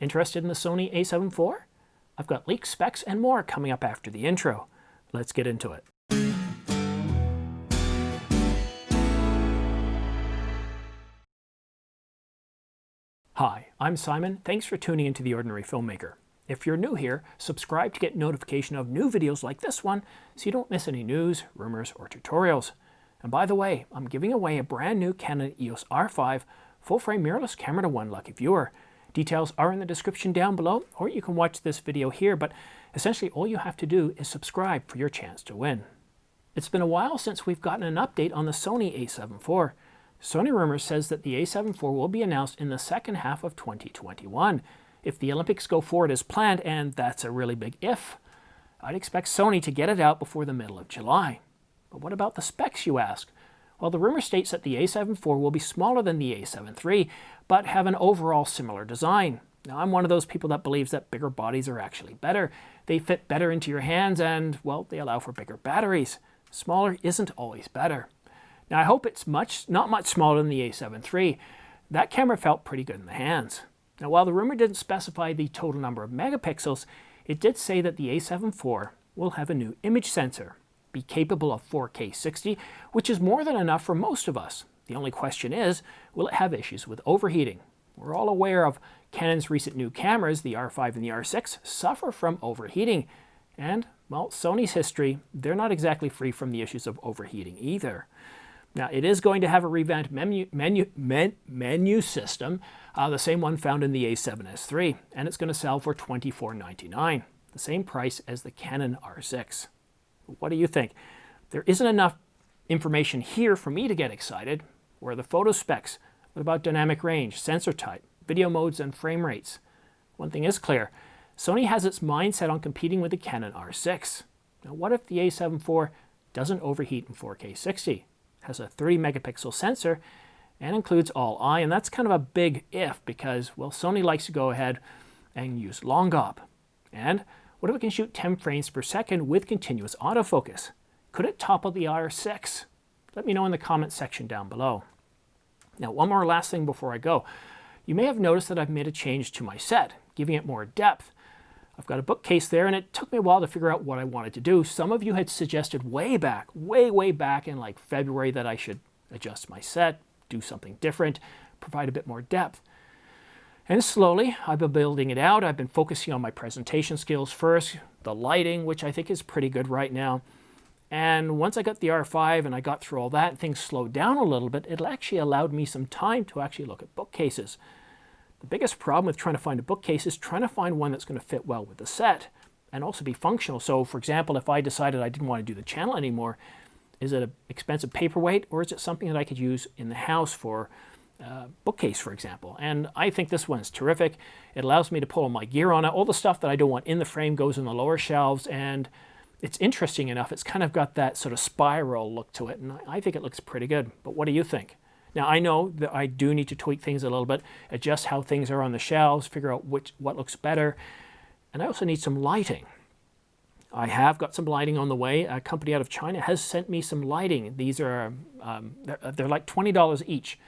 Interested in the Sony a7 IV? I've got leaked specs and more coming up after the intro. Let's get into it. Hi, I'm Simon. Thanks for tuning into The Ordinary Filmmaker. If you're new here, subscribe to get notification of new videos like this one so you don't miss any news, rumors, or tutorials. And by the way, I'm giving away a brand new Canon EOS R5 full-frame mirrorless camera to one lucky viewer. Details are in the description down below, or you can watch this video here, but essentially all you have to do is subscribe for your chance to win. It's been a while since we've gotten an update on the Sony a7 IV. Sony Rumors says that the a7 IV will be announced in the second half of 2021. If the Olympics go forward as planned, and that's a really big if, I'd expect Sony to get it out before the middle of July. But what about the specs, you ask? Well, the rumor states that the a7 IV will be smaller than the a7 III, but have an overall similar design. Now, I'm one of those people that believes that bigger bodies are actually better. They fit better into your hands and, well, they allow for bigger batteries. Smaller isn't always better. Now, I hope it's not much smaller than the a7 III. That camera felt pretty good in the hands. Now, while the rumor didn't specify the total number of megapixels, it did say that the a7 IV will have a new image sensor, be capable of 4K 60, which is more than enough for most of us. The only question is, will it have issues with overheating? We're all aware of Canon's recent new cameras, the R5 and the R6, suffer from overheating. And, well, Sony's history, they're not exactly free from the issues of overheating either. Now, it is going to have a revamped menu system, the same one found in the a7S III, and it's going to sell for $24.99, the same price as the Canon R6. What do you think? There isn't enough information here for me to get excited. Where are the photo specs? What about dynamic range, sensor type, video modes, and frame rates? One thing is clear. Sony has its mind set on competing with the Canon R6. Now, what if the a7 IV doesn't overheat in 4K 60? Has a 30 megapixel sensor and includes all eye, and that's kind of a big if because, well, Sony likes to go ahead and use long op. And what if it can shoot 10 frames per second with continuous autofocus? Could it topple the R6? Let me know in the comments section down below. Now, one more last thing before I go. You may have noticed that I've made a change to my set, giving it more depth. I've got a bookcase there, and it took me a while to figure out what I wanted to do. Some of you had suggested way back in like February that I should adjust my set, do something different, provide a bit more depth. And slowly, I've been building it out. I've been focusing on my presentation skills first, the lighting, which I think is pretty good right now. And once I got the R5 and I got through all that, things slowed down a little bit. It actually allowed me some time to actually look at bookcases. The biggest problem with trying to find a bookcase is trying to find one that's going to fit well with the set and also be functional. So, for example, if I decided I didn't want to do the channel anymore, is it an expensive paperweight or is it something that I could use in the house for bookcase, for example? And I think this one's terrific. It allows me to pull my gear on it. All the stuff that I don't want in the frame goes in the lower shelves, and it's interesting enough. It's kind of got that sort of spiral look to it, and I think it looks pretty good. But what do you think? Now, I know that I do need to tweak things a little bit, adjust how things are on the shelves, figure out what looks better, and I also need some lighting. I have got some lighting on the way. A company out of China has sent me some lighting. These are, they're like $20 each,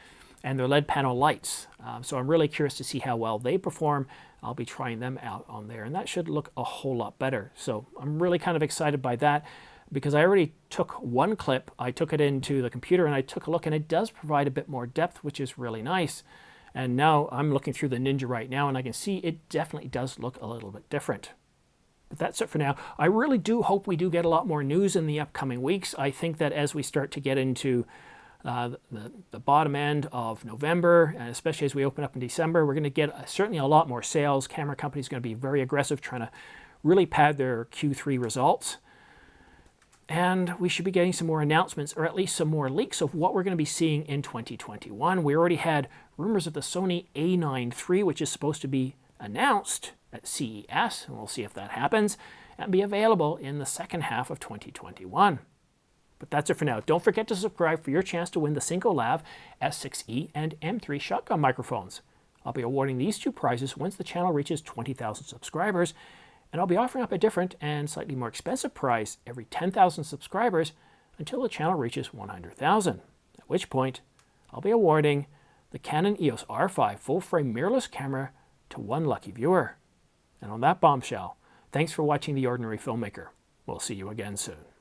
and they're LED panel lights. So I'm really curious to see how well they perform. I'll be trying them out on there, and that should look a whole lot better. So I'm really kind of excited by that, because I already took one clip, I took it into the computer and I took a look, and it does provide a bit more depth, which is really nice. And now I'm looking through the Ninja right now, and I can see it definitely does look a little bit different. But that's it for now. I really do hope we do get a lot more news in the upcoming weeks. I think that as we start to get into the bottom end of November, and especially as we open up in December, we're going to get certainly a lot more sales. Camera companies are going to be very aggressive trying to really pad their Q3 results. And we should be getting some more announcements, or at least some more leaks of what we're going to be seeing in 2021. We already had rumors of the Sony a9 III, which is supposed to be announced at CES, and we'll see if that happens, and be available in the second half of 2021. But that's it for now. Don't forget to subscribe for your chance to win the Synco Lav S6E and M3 shotgun microphones. I'll be awarding these two prizes once the channel reaches 20,000 subscribers, and I'll be offering up a different and slightly more expensive prize every 10,000 subscribers until the channel reaches 100,000, at which point I'll be awarding the Canon EOS R5 full-frame mirrorless camera to one lucky viewer. And on that bombshell, thanks for watching The Ordinary Filmmaker. We'll see you again soon.